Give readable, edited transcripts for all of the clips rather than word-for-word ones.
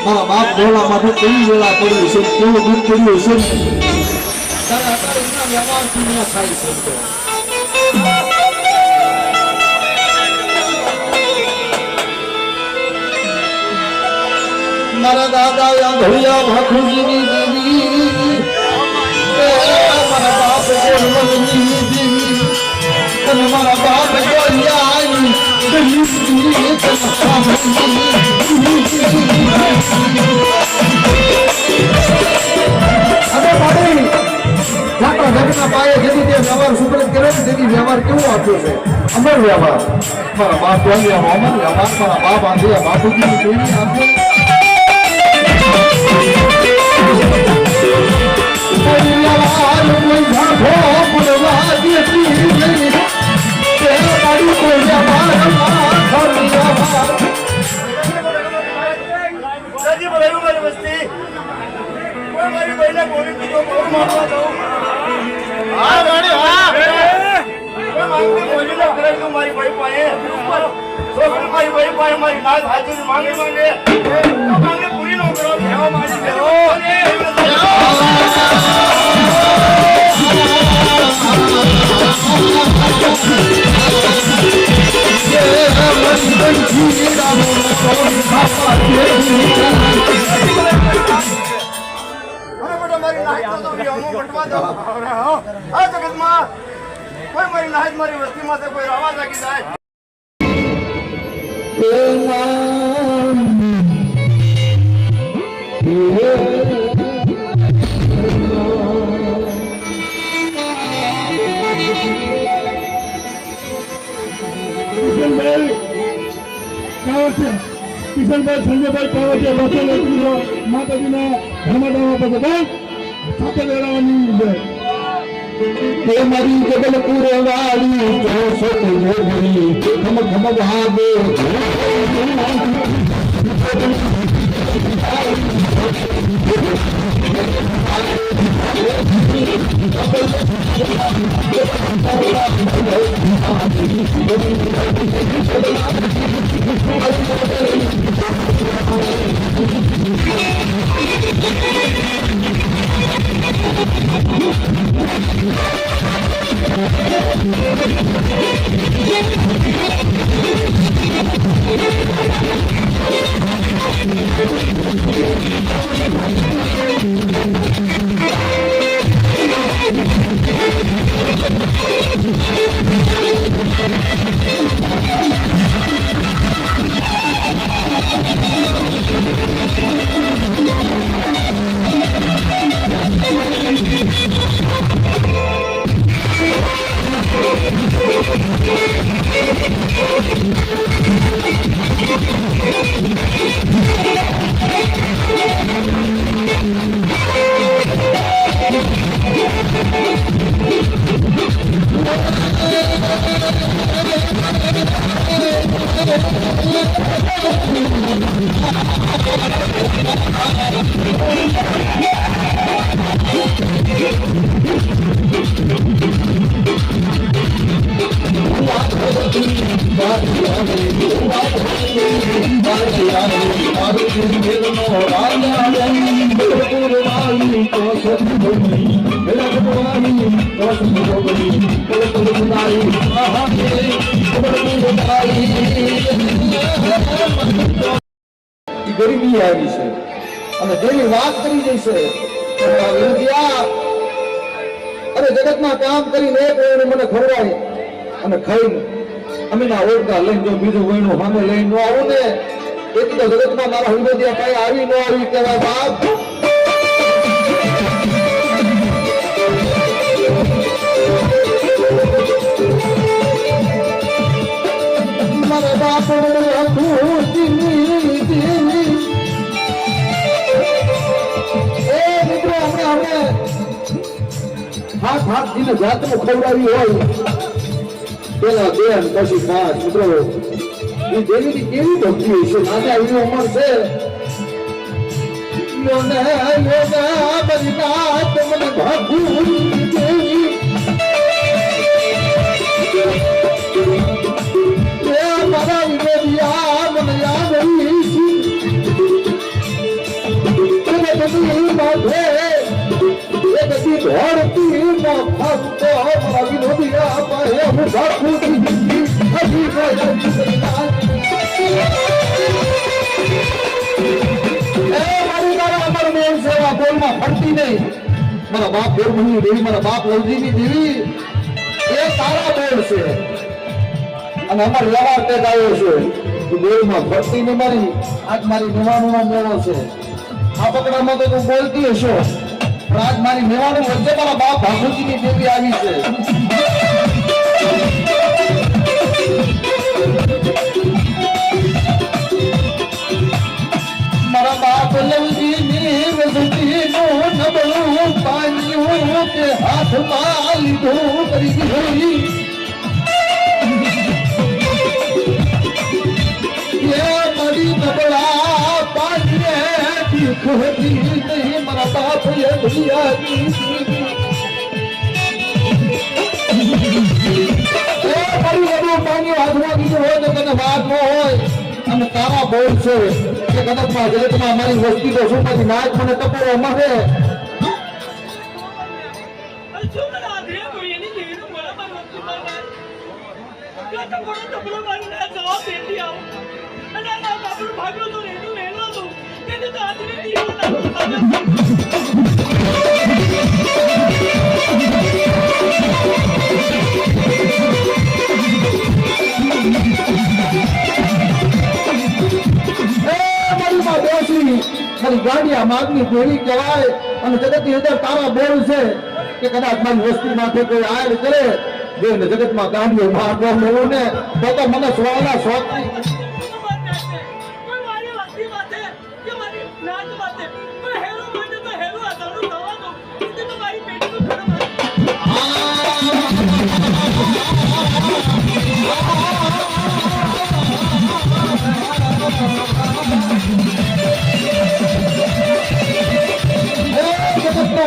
મારા બાપ બોલા માટે કેવી વેળા પડી છે, કેવું દુઃખ પડ્યું છે ત્યારે અત્યારે એના વ્યવહારથી ન થાય છે. મારા દાદા આંધળિયા ભાખુજીની દેવી, મારા બાપ ગોરવલની દેવી અને મારા બાપ ગોરિયા વ્યવહાર સુપ્રત કરે તેથી વ્યવહાર કેવો આપ્યો છે? અમર વ્યવહાર. મારા બાપ ગોરિયા અમર વ્યવહાર, મારા બાપ આંધળિયા બાપુજીની દેવી આપ્યો. મારી નાથ હાજર માંગે પૂરી નો કરો મારી વસ્તી માં કોઈ રવા લાગી જાય. કિશનભાઈ સંજયભાઈ કાવટિયા માતાજીના ધર્મદાવા ભગવાન સાથે લડાવવાની છે. મારી જબલપુર વાળી ખમ ખમ ભાગે ગરીબી આવી છે અને જેની વાત કરી જશે અરે જગતમાં કામ કરીને એક વયનું મને ખવડાય અને ખાઈને અમે ના ઓળખા લઈને જો બીજું વયનું સામે લઈને ન આવું ને એક તો જગતમાં મારા વિરોધિયા કઈ આવી ન આવી કહેવાય બાપ મારા બાપ હાથ હાથ જીને જાતનું ખવડાવી હોય પેલા બેન પછી પાંચ મિત્રો એ દેવીની કેવી ભક્તિ હોય છે નાના એવી ઉંમર છે મને ભાગું દેવી મારા વિરોધિયા મને યાદ આવી મારા બાપ દેવમણી દેવી મારા બાપ લવજીની દેવી એ તારા બોલ છે અને અમાર વ્યવહાર તે આવ્યો છે દેવમાં ભક્તિ ને મારી આજ મારી નિવાનો મેળો છે આ પકડામાં તો તું બોલતી હશો પણ આજ મારી મેવાનું વચ્ચે મારા બાપ ભાગુજીની દેવી આવી છે મારા બાપ લવજીની વસતીનું નબળું પાન્યું તે હાથમાં લીધું કરી ગઈ મારી નબળા પાણીએ દીખતી નહીં મારા બાપ એ ભૈયાની મારી નબળું પાણી હાથમાં દીધું હોય તો તને વાત ન હોય અને તારા બોલ છે કે કદમમાં જગતમાં મારી વસ્તી તો શું પછી નાચ મને ટપોરો અમારે ગાડિયા માગની પેઢી કહેવાય અને જગતની અંદર તારા બોલ છે કે કદાચ મારી વસ્તી માથે કોઈ આડ કરે જોઈને જગતમાં ગાડીઓ મારવા લેવું ને તો મને સ્વાના શોખ નહીં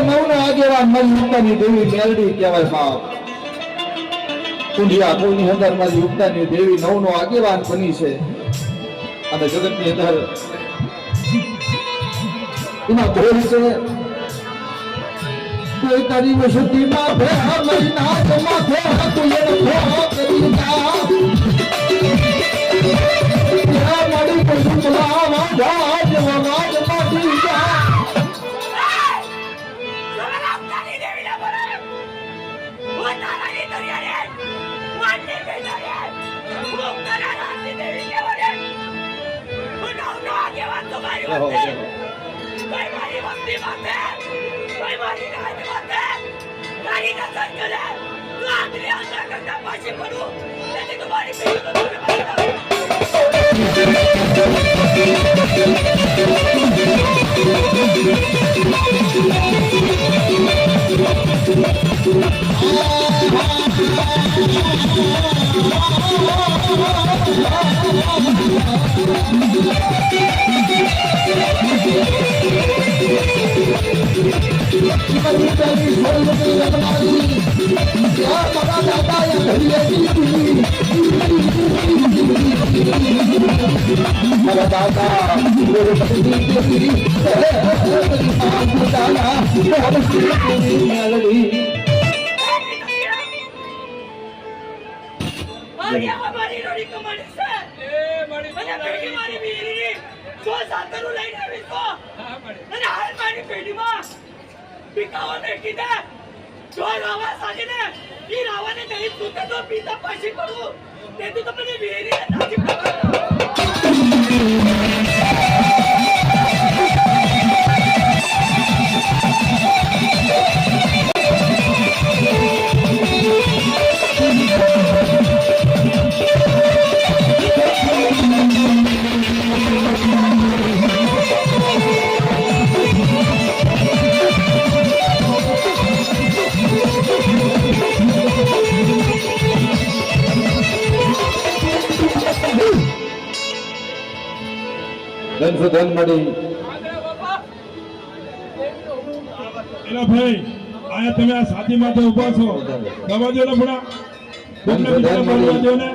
નવનો આગેવાન મારી યુક્તાની દેવી મેલડી કહેવાય બાપ કુંડિયા કોઈની અંદર મારી યુક્તાની દેવી નવનો આગેવાન બની છે અને જગતની અંદર એમાં બોલ છે કોઈ તારી વસતી માથે મારી નાચ માથે કોઈ કરી જા મારી કોઈ બોલાવા જા જવા માટી જા तुम्हारी જીવનની પહેલી સોલવણી રમનારી યા મારા દાદા એ ઘડીએ મારા દાદા મેરે પતિ हमारी रोटी कमानी से मैंने बेटी मारी बीरी जो सातरू लઈને આવી તો અને હાલ મારી પેઢીમાં પીકાવા બેઠી દે જો રાવા સાજીને ઈ રાવાને નહીં સુતે તો પીતા પાછી કરું તેથી તો મને બીરી નાચી ધન સુધન મળી એલા ભાઈ આયા તમે આ સાથી માટે ઉભા છો દવા દો ને ભણા કોકને બીજાને મારવા દો ને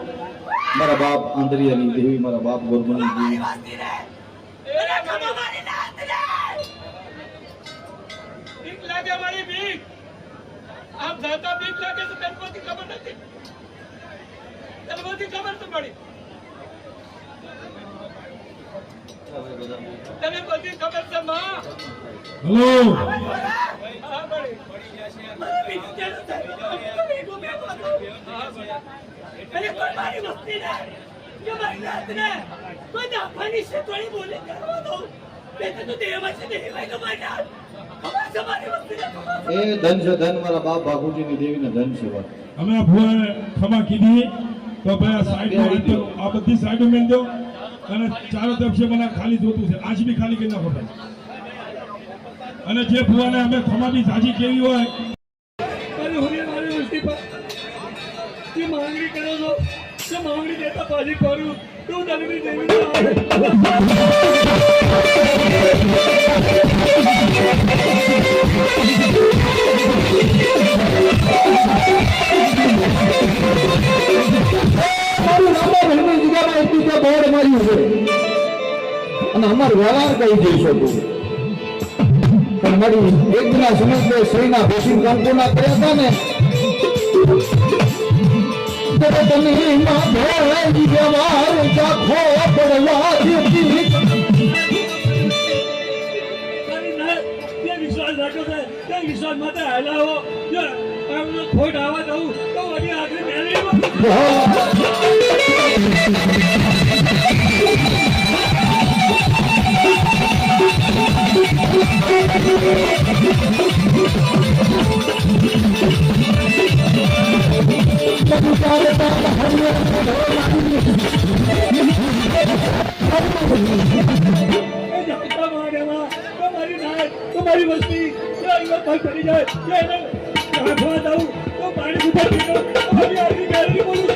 મારા બાપ આંધળિયાની દેવી મારા બાપ ગોરમણી દેવી એને કમા મારી નાત રે બીક લાગે મારી બીક આપ જાતા બીક લાગે તો તનપતિ ખબર નથી તનપતિ ખબર તો પડી તને બધી ખબર છે માં હેલો હા બડી મને બીક કેનો થાય તમે ડૂબે તો અરે કોઈ મારી મસ્તી ને કે મારી નાત ને કોઈ દાફાની છે તોડી બોલે કરવા દો બેટા તો દેવા છે દેવાય તો મારા અમાર તમારી મસ્તી ને એ ધન છે ધન મારા બાપ બાપુજીની દેવીને ધન છે વાત અમે આ ભુવાને ખમા કીધી તો ભાઈ આ સાઈડ આ બધી સાઈડો મેલ દો અને ચારો તરફ છે મને ખાલી જોતું છે આજ બી ખાલી કરી નાખો ભાઈ અને જે ભુવાને અમે ખમા બી સાજી કેવી હોય અરે હોરી મારી મસ્તી પર જે માંગણી કરો છો જે માંગણી દેતા પાછી કરું તો તને બી દેવી મારું નામ ભણની જગ્યામાં એટલું કે બોર્ડ માર્યું છે અને અમાર વ્યવહાર કહી જઈ શકું પણ મારી એક દિના સમજ શ્રીના ભેસી કંકુના કર્યા હતા ને ત્યારે તમે માધો વ્યવહાર ચાખો પડવા દેતી વિશ્વાસ રાખો છે તે વિશ્વાસ માટે હલાવો જો એમનો ખોટ આવવા દઉં તો વળી આગળ મેળવી તમારી વસ્તી ફરી જાય રાખવા દઉં તો પાણી ઉપર પીનો આવી આગળ મેળવી બોલું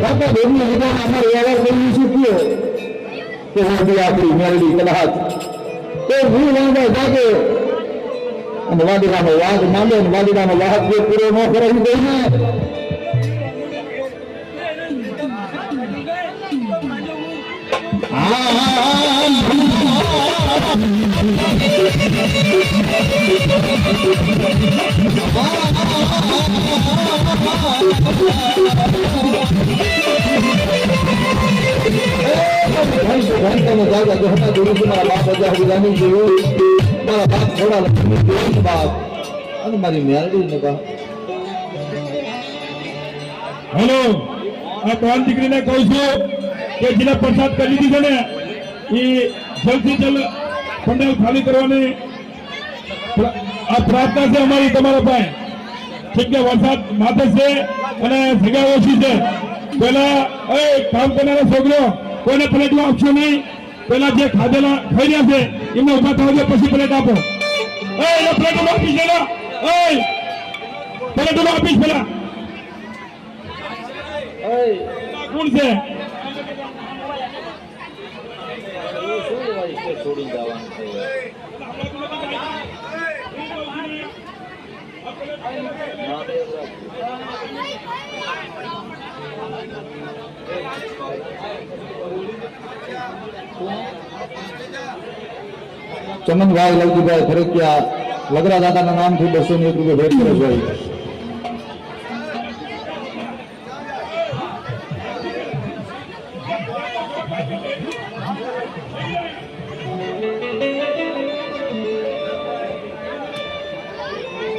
બાપા બેનની વિધાન અમારે વ્યવહાર કરવી શીખ્યો કે હોડી આપણી મેળવી કલાક તો હું વાંધો જાગે અને વાડીનાનો વાઘ માંડે ને વાડીનાનો વાહક જે પૂરો ન કરાવી દે ને મારી મેળવી ને બા હેલો આ ત્રણ દીકરીને કહું છું કે જેને પ્રસાદ કરી દીધો ને એ જલ્દથી જલ્દ પંડાલ ખાલી કરવાની આ પ્રાર્થના છે અમારી તમારા પાસે ઠીક છે વરસાદ માથે છે અને જગ્યા ઓછી છે પેલા કામ કરનારા છોકરો કોઈને પ્લેટમાં આપશો નહીં પેલા જે ખાધેલા ખાઈ રહ્યા છે એમને ઉભા થવા દો પછી પ્લેટ આપો એને પ્લેટમાં આપી છે ને પેલા ડોલો આપીશ પેલા કોણ છે ચમનભાઈ લવજીભાઈ ફરકિયા લગરા દાદાના નામથી 201 રૂપિયા ભેટ કરે છે.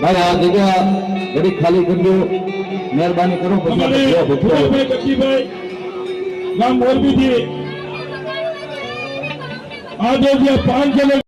ભાઈ આ જગ્યા ઘડી ખાલી કરજો, મહેરબાની કરો. પછી આપણે અમારે જવાબ આપજો. ભૂપતભાઈ કચ્છીભાઈ ગામ મોરબીથી આજે જે 5 જણ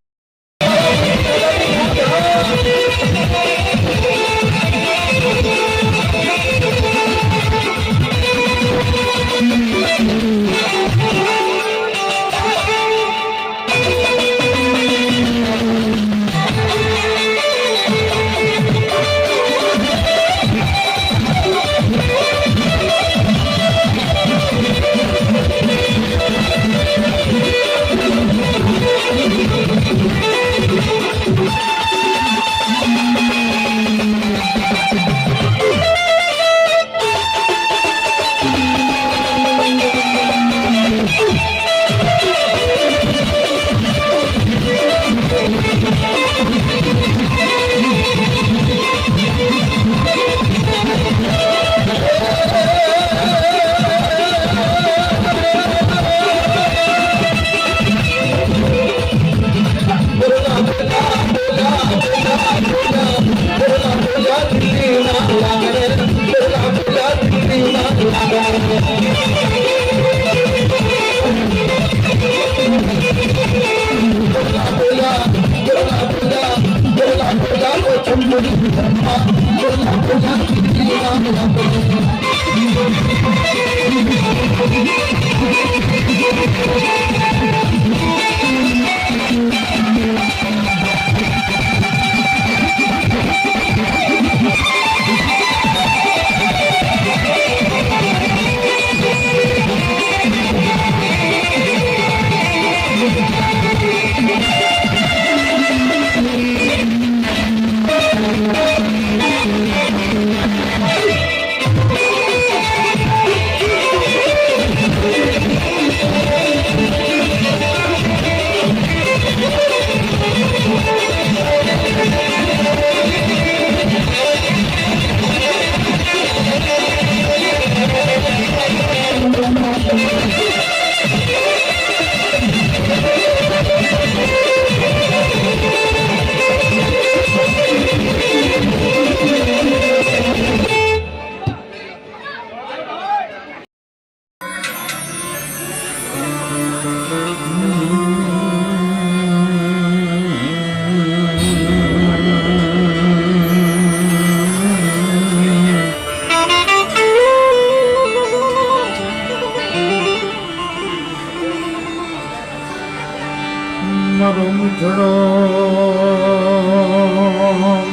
મારો મીઠડો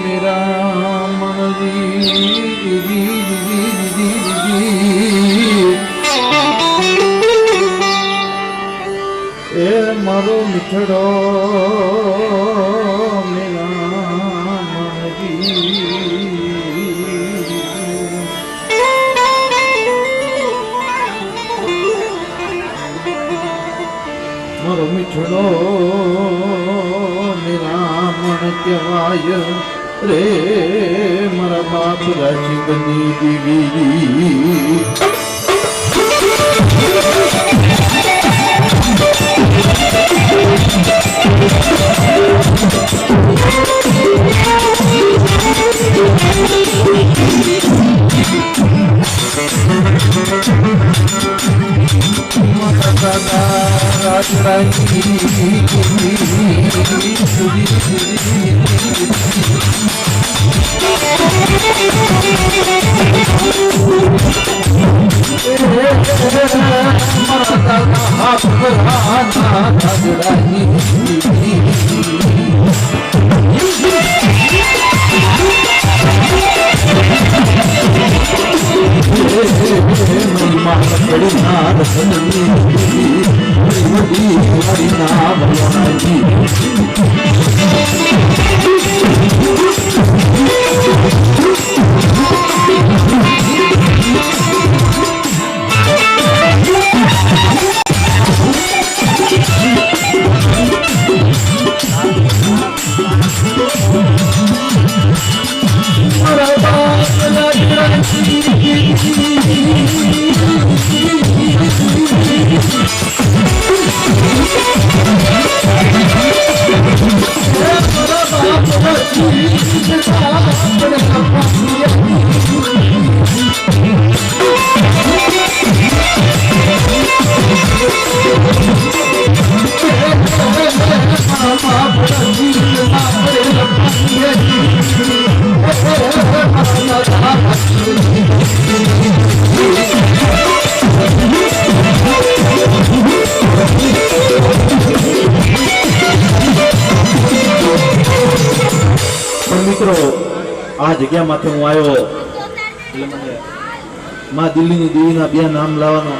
મેરા મનજી એ મારો મીઠડો મેરા મનજી મારો મીઠડો નિરામણ કહેવાય રે મારા બાપ રાશિકની દીવી Thank you. મિત્રો આ જગ્યામાંથી હું આવ્યો એટલે મને માં દિલ્હીની દેવીના બે નામ લાવવાનો